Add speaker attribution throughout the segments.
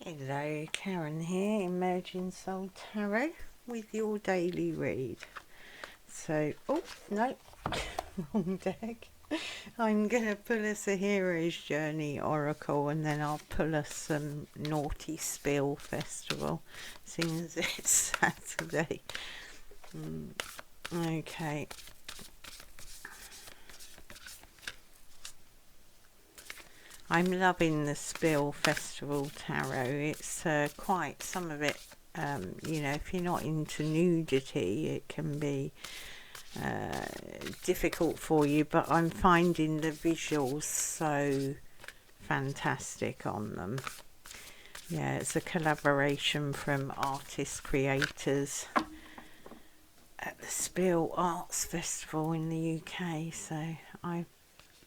Speaker 1: Hello, Karen here, Emerging Soul Tarot with your daily read. So, oh no, wrong deck. I'm going to pull us a Hero's Journey Oracle and then I'll pull us some Naughty Spill Festival, seeing as it's Saturday. Okay. I'm loving the Spill Festival Tarot. It's quite, some of it, if you're not into nudity, it can be difficult for you, but I'm finding the visuals so fantastic on them. Yeah, it's a collaboration from artists, creators at the Spill Arts Festival in the UK, so I'm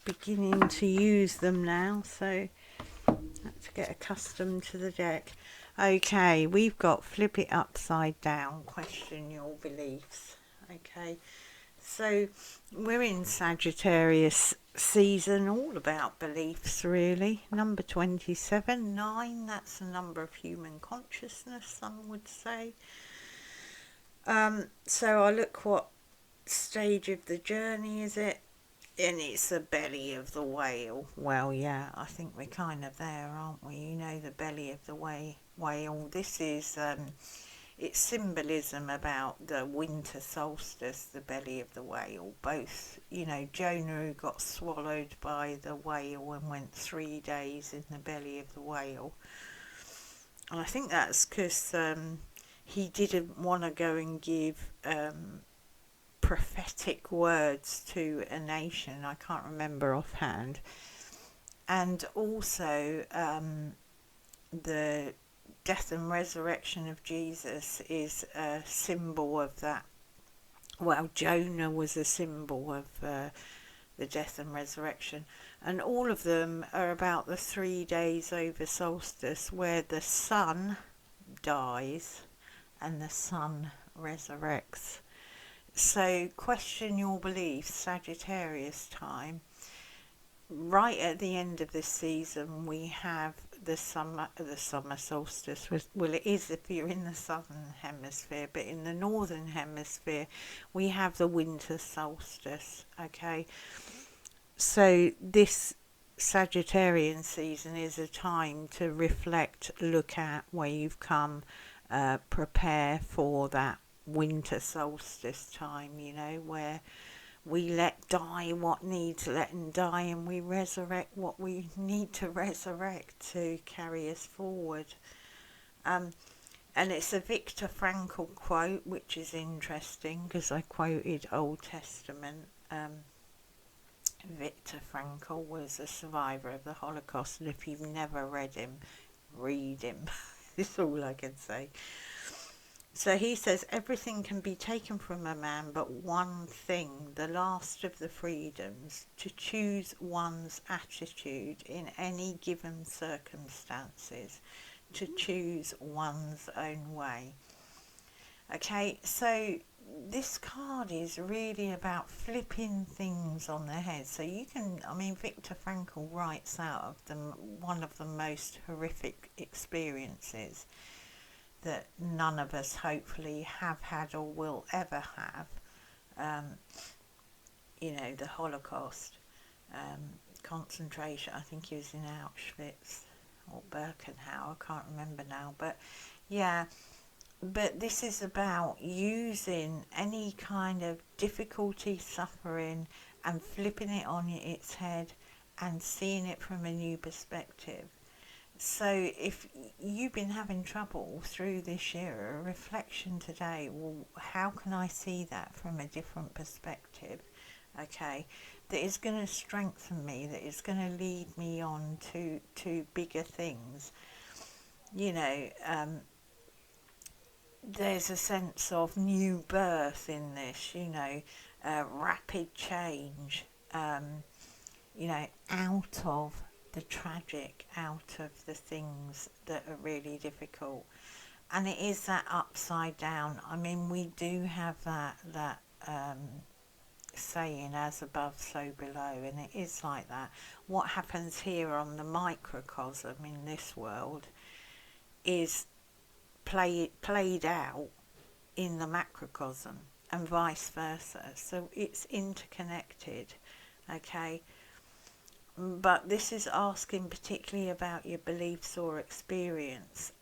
Speaker 1: beginning to use them now, so I have to get accustomed to the deck. Okay, we've got flip it upside down, question your beliefs. Okay, so we're in Sagittarius season, all about beliefs really. Number 27, 9, that's the number of human consciousness, some would say. So I look, what stage of the journey is it? And it's the belly of the whale. Well, yeah, I think we're kind of there, aren't we? You know, the belly of the whale. This is, it's symbolism about the winter solstice, the belly of the whale. Both, Jonah, who got swallowed by the whale and went 3 days in the belly of the whale. And I think that's because he didn't want to go and give prophetic words to a nation. I can't remember offhand. And also the death and resurrection of Jesus is a symbol of that. Well, Jonah was a symbol of the death and resurrection, and all of them are about the 3 days over solstice where the sun dies and the sun resurrects. So question your beliefs, Sagittarius time. Right at the end of this season, we have the summer solstice. Well, it is if you're in the southern hemisphere, but in the northern hemisphere, we have the winter solstice. Okay, so this Sagittarian season is a time to reflect, look at where you've come, prepare for that winter solstice time, where we let die what needs letting die and we resurrect what we need to resurrect to carry us forward. And it's a Viktor Frankl quote, which is interesting because I quoted Old Testament. Viktor Frankl was a survivor of the Holocaust, and if you've never read him, read him. That's all I can say. So he says, everything can be taken from a man but one thing, the last of the freedoms, to choose one's attitude in any given circumstances, to choose one's own way. Okay, so this card is really about flipping things on their head. So you can, Viktor Frankl writes out of them one of the most horrific experiences that none of us hopefully have had or will ever have. The Holocaust, concentration, I think he was in Auschwitz or Birkenau, I can't remember now, but yeah, but this is about using any kind of difficulty, suffering, and flipping it on its head and seeing it from a new perspective. So if you've been having trouble through this year, a reflection today, well, how can I see that from a different perspective? Okay, that is going to strengthen me, that is going to lead me on to bigger things. There's a sense of new birth in this, rapid change, out of the tragic, out of the things that are really difficult. And it is that upside down. We do have that saying, as above so below, and it is like that. What happens here on the microcosm in this world is played out in the macrocosm and vice versa. So it's interconnected, okay? But this is asking particularly about your beliefs or experience.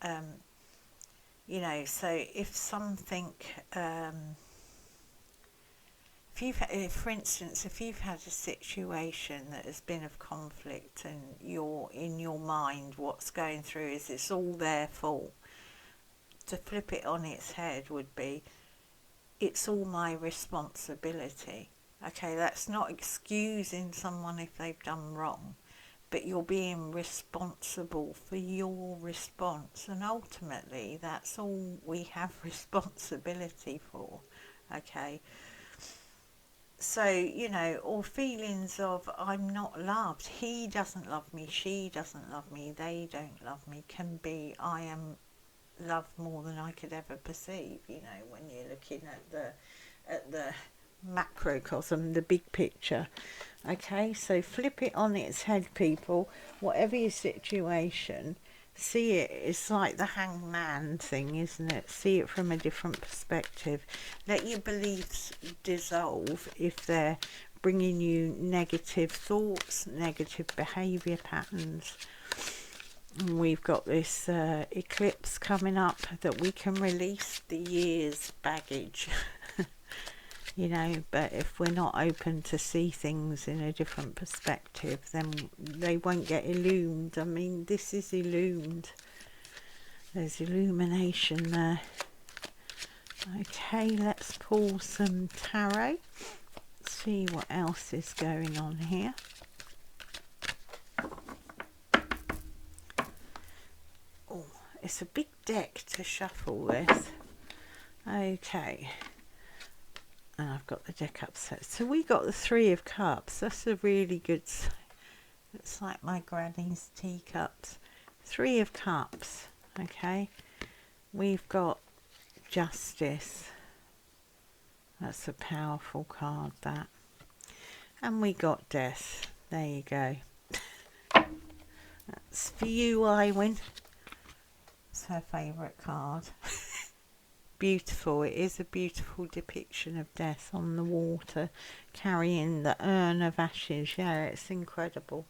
Speaker 1: You know, so if something, for instance, if you've had a situation that has been of conflict and you're in your mind, what's going through is it's all their fault. To flip it on its head would be, it's all my responsibility. Okay, that's not excusing someone if they've done wrong, but you're being responsible for your response, and ultimately that's all we have responsibility for. Okay, so, you know, or feelings of I'm not loved, he doesn't love me, she doesn't love me, they don't love me, can be I am loved more than I could ever perceive. You know, when you're looking at the macrocosm, the big picture. Okay, so flip it on its head, people. Whatever your situation, see it. It's like the hangman thing, isn't it? See it from a different perspective. Let your beliefs dissolve if they're bringing you negative thoughts, negative behaviour patterns. We've got this eclipse coming up that we can release the year's baggage. You know, but if we're not open to see things in a different perspective, then they won't get illumined. I mean, this is illumined. There's illumination there. Okay, let's pull some tarot. See what else is going on here. Oh, it's a big deck to shuffle this. Okay. And I've got the deck upset. So we got the Three of Cups. That's a really good, it's like my granny's teacups. Three of Cups, okay. We've got Justice. That's a powerful card, that. And we got Death. There you go. That's for you, Eirwen. It's her favourite card. Beautiful. It is a beautiful depiction of death on the water, carrying the urn of ashes. Yeah, it's incredible.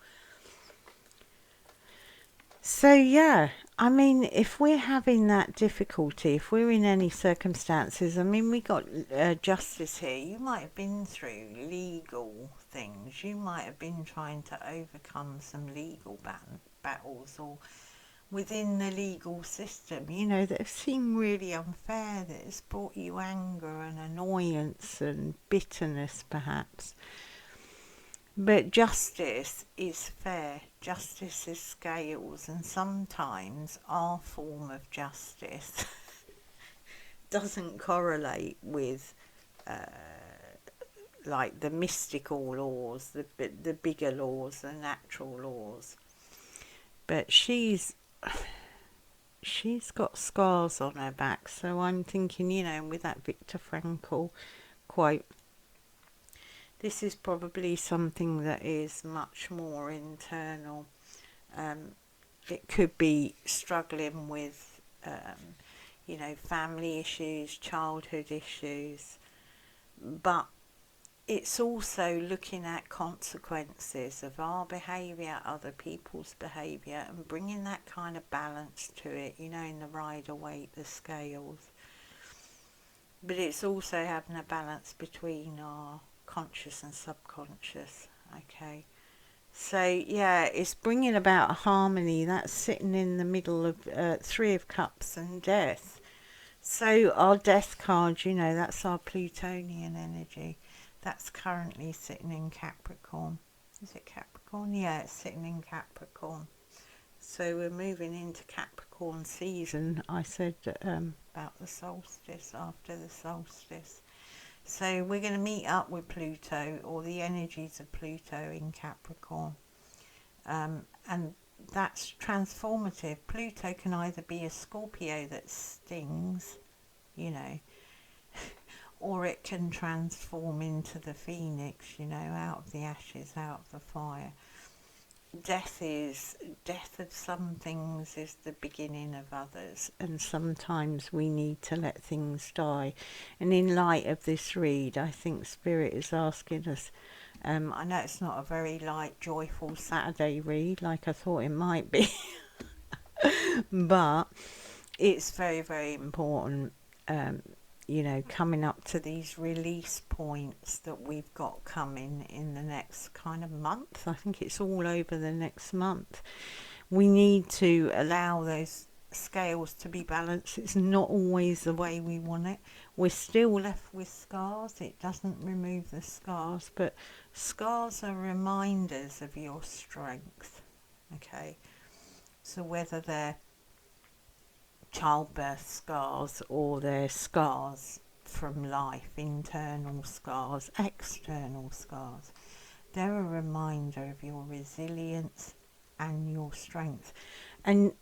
Speaker 1: So yeah, I mean, if we're having that difficulty, if we're in any circumstances, I mean, we got justice here. You might have been through legal things. You might have been trying to overcome some legal battles, or within the legal system, you know, that have seemed really unfair, that has brought you anger and annoyance and bitterness perhaps. But justice is fair, justice is scales, and sometimes our form of justice doesn't correlate with like the mystical laws, the bigger laws, the natural laws. But she's got scars on her back, so I'm thinking, you know, with that Viktor Frankl quote, this is probably something that is much more internal. It could be struggling with, you know, family issues, childhood issues, but it's also looking at consequences of our behaviour, other people's behaviour, and bringing that kind of balance to it, you know, in the rider weight, the scales. But it's also having a balance between our conscious and subconscious, okay? So, yeah, it's bringing about a harmony. That's sitting in the middle of Three of Cups and Death. So our Death card, you know, that's our Plutonian energy. That's currently sitting in Capricorn. Is it Capricorn? Yeah, it's sitting in Capricorn. So we're moving into Capricorn season. I said about the solstice, after the solstice. So we're going to meet up with Pluto, or the energies of Pluto in Capricorn. And that's transformative. Pluto can either be a Scorpio that stings, you know, or it can transform into the phoenix, you know, out of the ashes, out of the fire. death of some things is the beginning of others, and sometimes we need to let things die. And in light of this read, I think Spirit is asking us, I know it's not a very light, joyful Saturday read like I thought it might be, but it's very, very important, coming up to these release points that we've got coming in the next kind of month. I think it's all over the next month. We need to allow those scales to be balanced. It's not always the way we want it. We're still left with scars. It doesn't remove the scars, but scars are reminders of your strength. Okay, so whether they're childbirth scars or they're scars from life, internal scars, external scars, they're a reminder of your resilience and your strength. And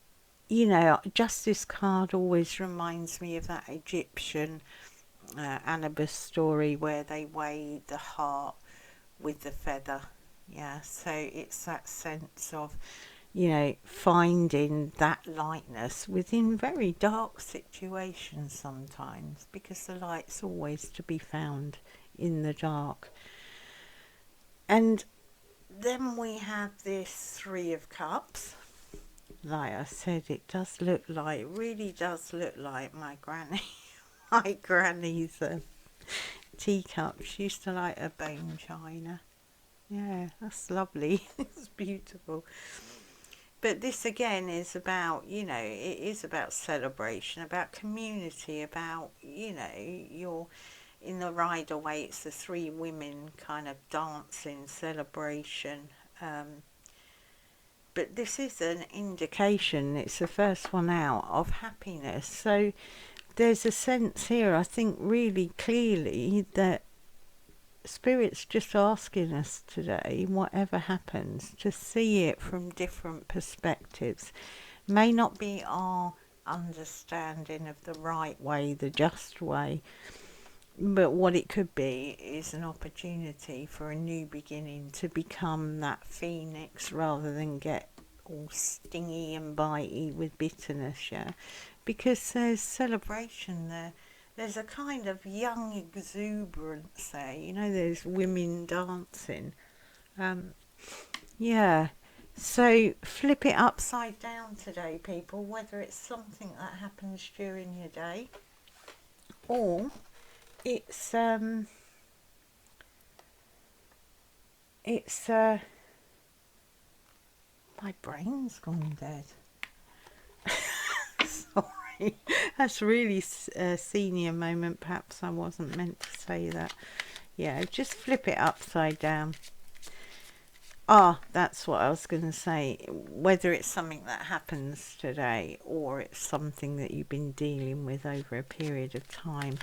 Speaker 1: Justice card always reminds me of that Egyptian Anubis story where they weighed the heart with the feather. Yeah, so it's that sense of finding that lightness within very dark situations sometimes, because the light's always to be found in the dark. And then we have this Three of Cups. Like I said, it really does look like my granny. My granny's teacup. She used to like her bone china. Yeah, that's lovely. It's beautiful. But this again is about, it is about celebration, about community, about, you're in the Rider-Waite, it's the three women kind of dancing, celebration. But this is an indication, it's the first one out, of happiness. So there's a sense here, I think really clearly, that Spirit's just asking us today, whatever happens, to see it from different perspectives. May not be our understanding of the right way, the just way, but what it could be is an opportunity for a new beginning, to become that phoenix rather than get all stingy and bitey with bitterness, yeah? Because there's celebration there. There's a kind of young exuberance there, there's women dancing. Yeah, so flip it upside down today, people, whether it's something that happens during your day or it's my brain's gone dead. Sorry, that's really a senior moment. Perhaps I wasn't meant to say that. Yeah, just flip it upside down. That's what I was going to say. Whether it's something that happens today or it's something that you've been dealing with over a period of time,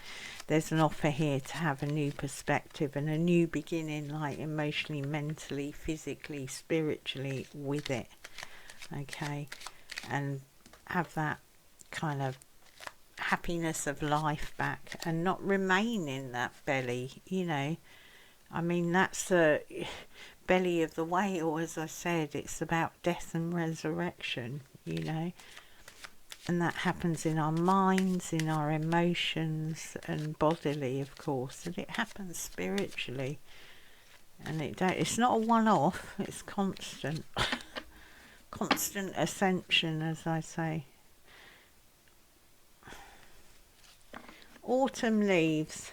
Speaker 1: there's an offer here to have a new perspective and a new beginning, like emotionally, mentally, physically, spiritually, with it. Okay, and have that kind of happiness of life back and not remain in that belly, I mean, that's the belly of the whale, as I said. It's about death and resurrection, and that happens in our minds, in our emotions, and bodily, of course, and it happens spiritually. And it's not a one-off, it's constant. Constant ascension, as I say. Autumn leaves.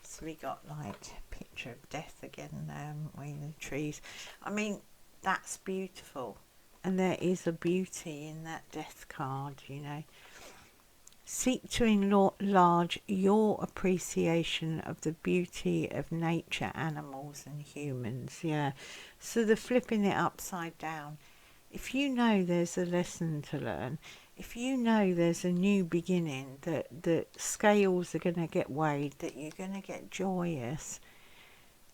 Speaker 1: So we got like a picture of death again there, haven't we, the trees. I mean, that's beautiful. And there is a beauty in that death card, Seek to enlarge your appreciation of the beauty of nature, animals and humans, yeah. So the flipping it upside down. If you know there's a lesson to learn, if you know there's a new beginning, that the scales are going to get weighed, that you're going to get joyous,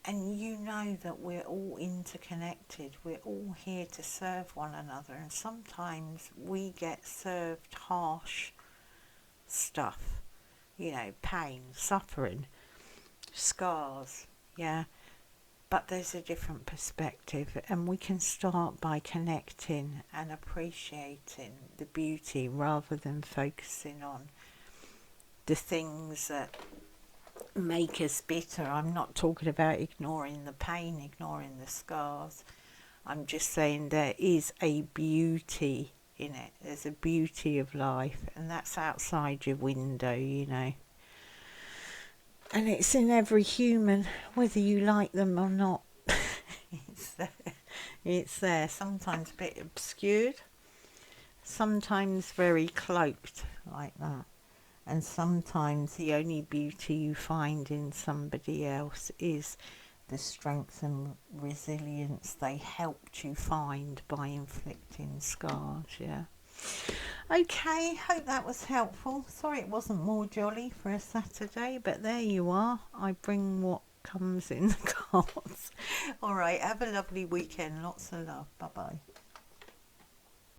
Speaker 1: and you know that we're all interconnected, we're all here to serve one another, and sometimes we get served harsh stuff, pain, suffering, scars, yeah. But there's a different perspective, and we can start by connecting and appreciating the beauty rather than focusing on the things that make us bitter. I'm not talking about ignoring the pain, ignoring the scars. I'm just saying there is a beauty in it. There's a beauty of life, and that's outside your window, you know. And it's in every human, whether you like them or not. It's there. It's there. Sometimes a bit obscured, sometimes very cloaked like that. And sometimes the only beauty you find in somebody else is the strength and resilience they helped you find by inflicting scars, yeah. Okay, hope that was helpful. Sorry it wasn't more jolly for a Saturday, but there you are. I bring what comes in the cards. Alright, have a lovely weekend. Lots of love. Bye-bye.